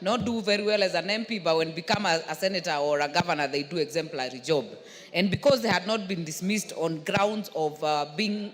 not do very well as an MP, but when become a senator or a governor, they do exemplary job. And because they had not been dismissed on grounds of being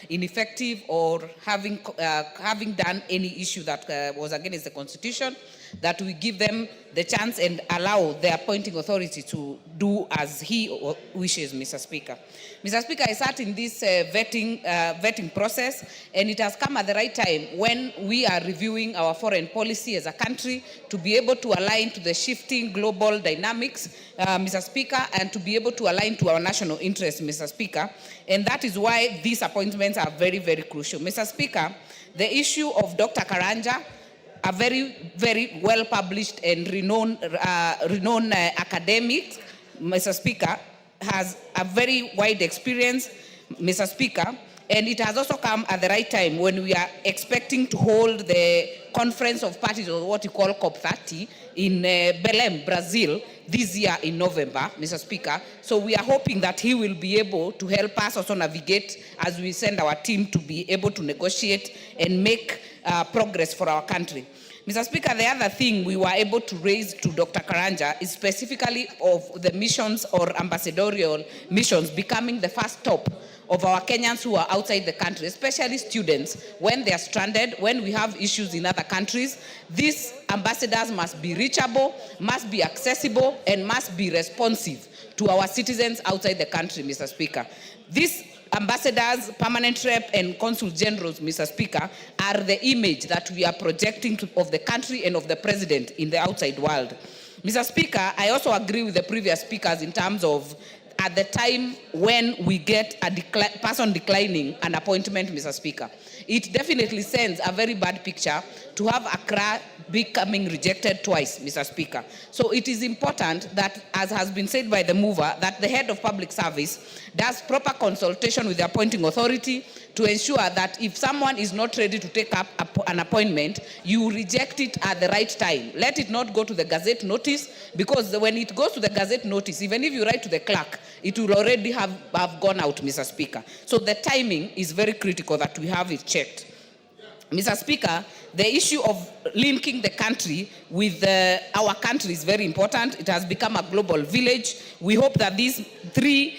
ineffective or having done any issue that was against the Constitution, that we give them the chance and allow the appointing authority to do as he wishes, Mr. Speaker. Mr. Speaker, I sat in this vetting process, and it has come at the right time when we are reviewing our foreign policy as a country to be able to align to the shifting global dynamics, Mr. Speaker, and to be able to align to our national interests, Mr. Speaker. And that is why these appointments are very, very crucial. Mr. Speaker, the issue of Dr. Karanja, a very, very well-published and renowned academic, Mr. Speaker, has a very wide experience, Mr. Speaker, and it has also come at the right time when we are expecting to hold the Conference of Parties, or what you call COP30, in Belém, Brazil, this year in November, Mr. Speaker. So we are hoping that he will be able to help us also navigate as we send our team to be able to negotiate and make progress for our country. Mr. Speaker, the other thing we were able to raise to Dr. Karanja is specifically of the missions or ambassadorial missions becoming the first stop of our Kenyans who are outside the country, especially students, when they are stranded, when we have issues in other countries. These ambassadors must be reachable, must be accessible, and must be responsive to our citizens outside the country, Mr. Speaker. These ambassadors, permanent rep, and consul generals, Mr. Speaker, are the image that we are projecting of the country and of the president in the outside world. Mr. Speaker, I also agree with the previous speakers in terms of at the time when we get a person declining an appointment, Mr. Speaker, it definitely sends a very bad picture to have Accra becoming rejected twice, Mr. Speaker. So it is important that, as has been said by the mover, that the head of public service does proper consultation with the appointing authority to ensure that if someone is not ready to take up an appointment, you reject it at the right time. Let it not go to the Gazette notice, because when it goes to the Gazette notice, even if you write to the clerk, it will already have gone out, Mr. Speaker. So the timing is very critical that we have it checked. Mr. Speaker, the issue of linking the country with our country is very important. It has become a global village. We hope that these three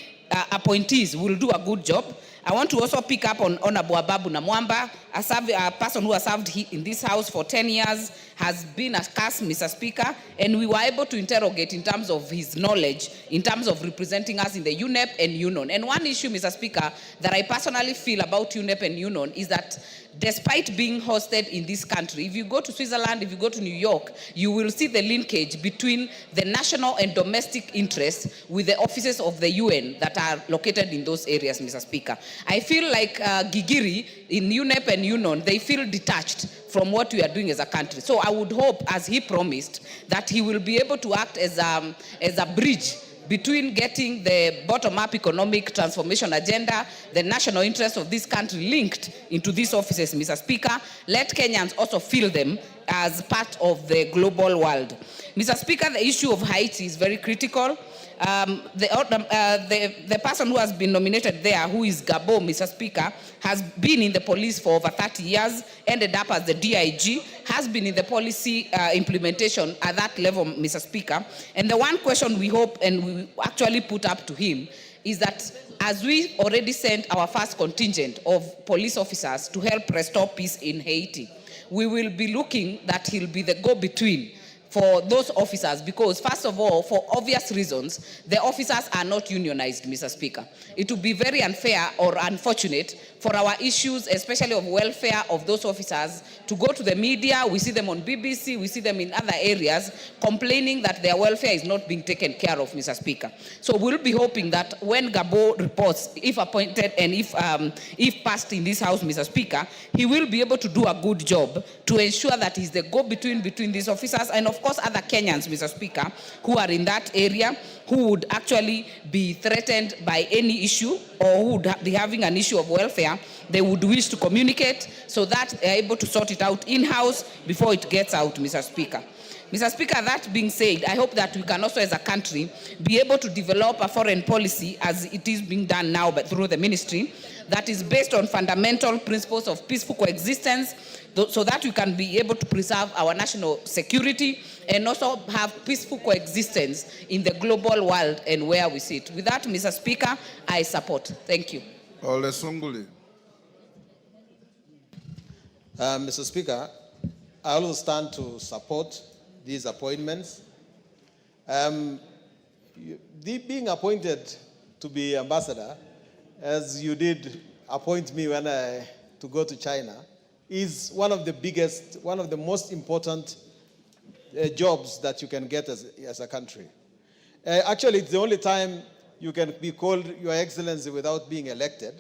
appointees will do a good job. I want to also pick up on Honorable Ababu Namwamba, a person who has served in this house for 10 years, has been a cast, Mr. Speaker, and we were able to interrogate in terms of his knowledge, in terms of representing us in the UNEP and UNON. And one issue, Mr. Speaker, that I personally feel about UNEP and UNON is that despite being hosted in this country, if you go to Switzerland, if you go to New York, you will see the linkage between the national and domestic interests with the offices of the UN that are located in those areas, Mr. Speaker. I feel like Gigiri in UNEP and UNON, they feel detached from what we are doing as a country. So I would hope, as he promised, that he will be able to act as a bridge between getting the bottom-up economic transformation agenda, the national interests of this country linked into these offices, Mr. Speaker. Let Kenyans also feel them as part of the global world. Mr. Speaker, the issue of Haiti is very critical. The person who has been nominated there, who is Gabo, Mr. Speaker, has been in the police for over 30 years, ended up as the DIG, has been in the policy implementation at that level, Mr. Speaker. And the one question we hope and we actually put up to him is that as we already sent our first contingent of police officers to help restore peace in Haiti, we will be looking that he'll be the go-between for those officers, because first of all, for obvious reasons, the officers are not unionized, Mr. Speaker. It would be very unfair or unfortunate for our issues, especially of welfare of those officers, to go to the media. We see them on BBC, we see them in other areas, complaining that their welfare is not being taken care of, Mr. Speaker. So we'll be hoping that when Gabo reports, if appointed and if passed in this House, Mr. Speaker, he will be able to do a good job to ensure that he's the go-between between these officers and, of course, other Kenyans, Mr. Speaker, who are in that area, who would actually be threatened by any issue or who would be having an issue of welfare, they would wish to communicate so that they're able to sort it out in-house before it gets out, Mr. Speaker. Mr. Speaker, that being said, I hope that we can also as a country be able to develop a foreign policy as it is being done now but through the ministry that is based on fundamental principles of peaceful coexistence so that we can be able to preserve our national security and also have peaceful coexistence in the global world and where we sit. With that, Mr. Speaker, I support. Thank you. Ole Sunguli. Mr. Speaker, I also stand to support these appointments. Being appointed to be ambassador, as you did appoint me to go to China, is one of the most important jobs that you can get as a country. Actually, it's the only time you can be called Your Excellency without being elected.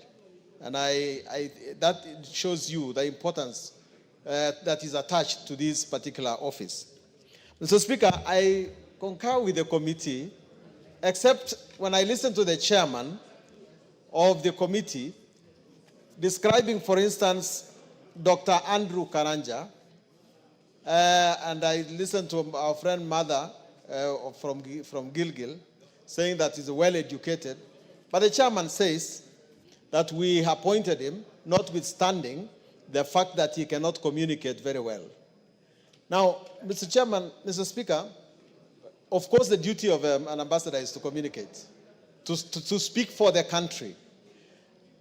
And that shows you the importance that is attached to this particular office. Mr. Speaker, I concur with the committee, except when I listen to the chairman of the committee describing, for instance, Dr. Andrew Karanja, and I listened to our friend Mother from Gilgil saying that he's well-educated. But the chairman says that we appointed him, notwithstanding the fact that he cannot communicate very well. Now, Mr. Chairman, Mr. Speaker, of course the duty of an ambassador is to communicate, to speak for the country.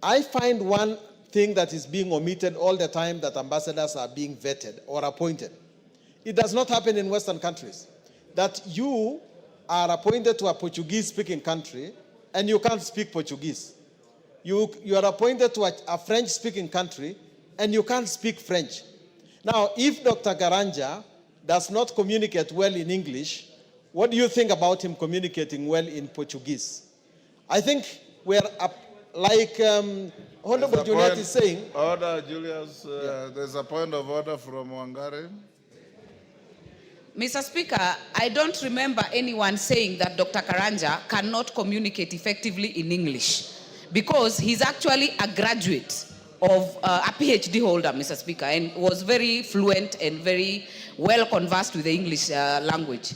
I find one thing that is being omitted all the time, that ambassadors are being vetted or appointed. It does not happen in Western countries. That you are appointed to a Portuguese-speaking country and you can't speak Portuguese. You are appointed to a French-speaking country and you can't speak French. Now, if Dr. Garanja does not communicate well in English, what do you think about him communicating well in Portuguese? I think we're like Honorable JUNET is saying. Order, Julius. There's a point of order from Wangari. Mr. Speaker, I don't remember anyone saying that Dr. Karanja cannot communicate effectively in English because he's actually a graduate of a PhD holder, Mr. Speaker, and was very fluent and very well conversed with the English language.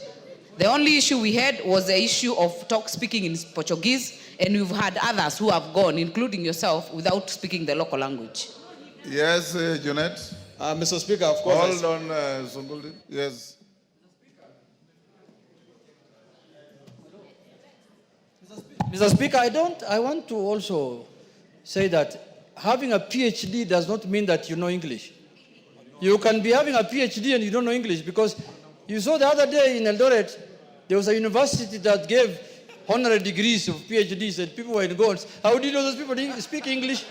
The only issue we had was the issue of speaking in Portuguese, and we've had others who have gone, including yourself, without speaking the local language. Yes, JUNET. Mr. Speaker, of course. Hold on, Sunguli. Yes. Mr. Speaker, I want to also say that having a PhD does not mean that you know English. You can be having a PhD and you don't know English, because you saw the other day in Eldoret, there was a university that gave honorary degrees of PhDs and people were in goals. How did those people speak English?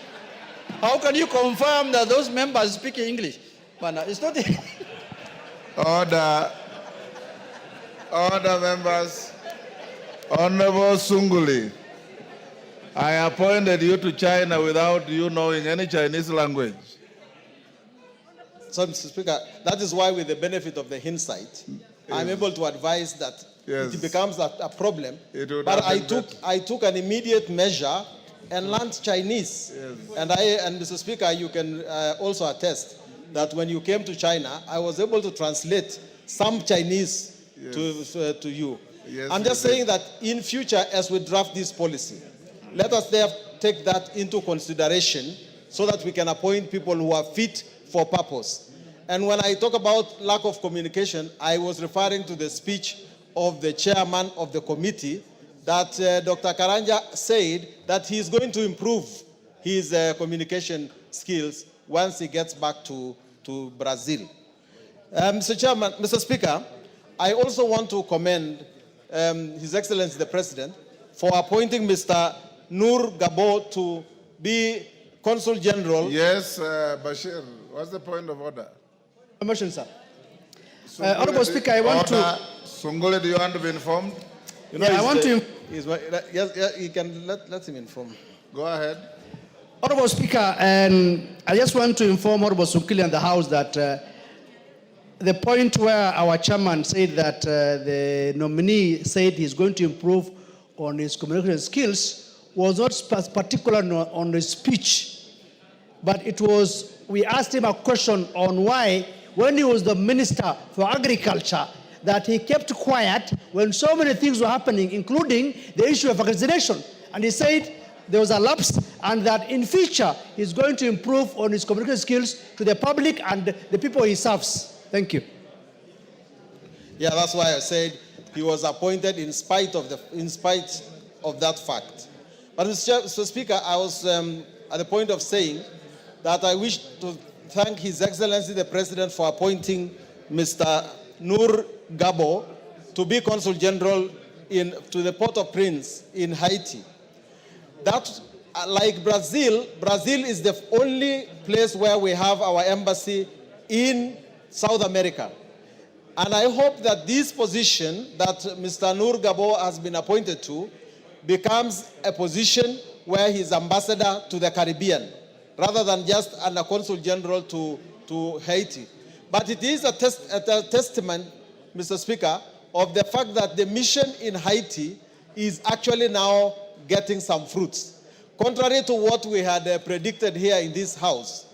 How can you confirm that those members speak English? Man, it's not. Order, members. Honorable Sunguli, I appointed you to China without you knowing any Chinese language. So, Mr. Speaker, that is why, with the benefit of the hindsight, yes, I'm able to advise that yes, it becomes a problem. But I took an immediate measure and learned Chinese. Yes. And Mr. Speaker, you can also attest that when you came to China, I was able to translate some Chinese, yes, to you. Yes, I'm just saying that in future, as we draft this policy, let us take that into consideration so that we can appoint people who are fit for purpose. And when I talk about lack of communication, I was referring to the speech of the chairman of the committee that Dr. Karanja said that he's going to improve his communication skills once he gets back to Brazil. Mr. Speaker, I also want to commend His Excellency the President for appointing Mr. Nur Gabo to be Consul General. Yes, Bashir, what's the point of order? Motion, sir. Honorable Speaker, I want to... Sunguli, do you want to be informed? You know, I want to... Yes, you can let him inform. Go ahead. Honorable Speaker, and I just want to inform Honorable Sunguli and the House that the point where our chairman said that the nominee said he's going to improve on his communication skills was not particular on his speech. but we asked him a question on why, when he was the Minister for Agriculture, that he kept quiet when so many things were happening, including the issue of vaccination. And he said there was a lapse and that in future he's going to improve on his communication skills to the public and the people he serves. Thank you. Yeah, that's why I said he was appointed in spite of that fact. But Mr. Speaker, I was at the point of saying that I wish to thank His Excellency the President for appointing Mr. Nur Gabo to be Consul General to the Port-au-Prince in Haiti. That, like Brazil is the only place where we have our embassy in South America. And I hope that this position that Mr. Nur Gabo has been appointed to becomes a position where he's ambassador to the Caribbean, rather than just a Consul General to Haiti. But it is a testament, Mr. Speaker, of the fact that the mission in Haiti is actually now getting some fruits. Contrary to what we had predicted here in this House,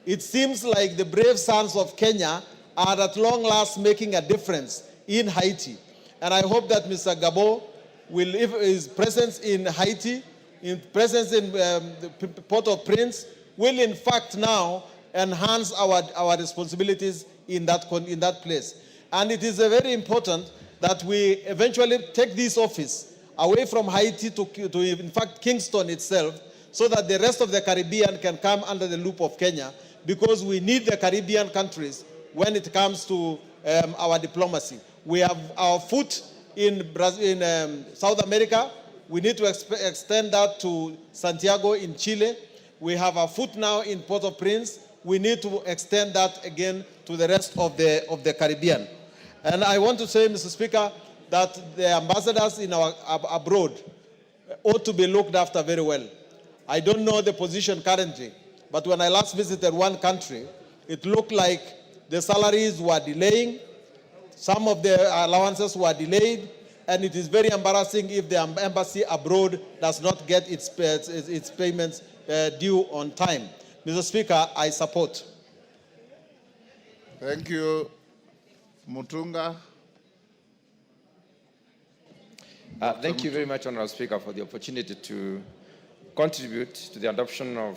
it seems like the brave sons of Kenya are at long last making a difference in Haiti. And I hope that Mr. Gabo his presence in Haiti, his presence in the Port-au-Prince, will in fact now enhance our responsibilities in that place. And it is very important that we eventually take this office away from Haiti to in fact Kingston itself, so that the rest of the Caribbean can come under the loop of Kenya, because we need the Caribbean countries when it comes to our diplomacy. We have our foot in South America. We need to extend that to Santiago in Chile. We have our foot now in Port-au-Prince. We need to extend that again to the rest of the Caribbean. And I want to say, Mr. Speaker, that the ambassadors in abroad ought to be looked after very well. I don't know the position currently, but when I last visited one country, it looked like the salaries were delaying, some of the allowances were delayed, and it is very embarrassing if the embassy abroad does not get its payments due on time. Mr. Speaker, I support. Thank you. Mutunga. Thank you very much, Honorable Speaker, for the opportunity to contribute to the adoption of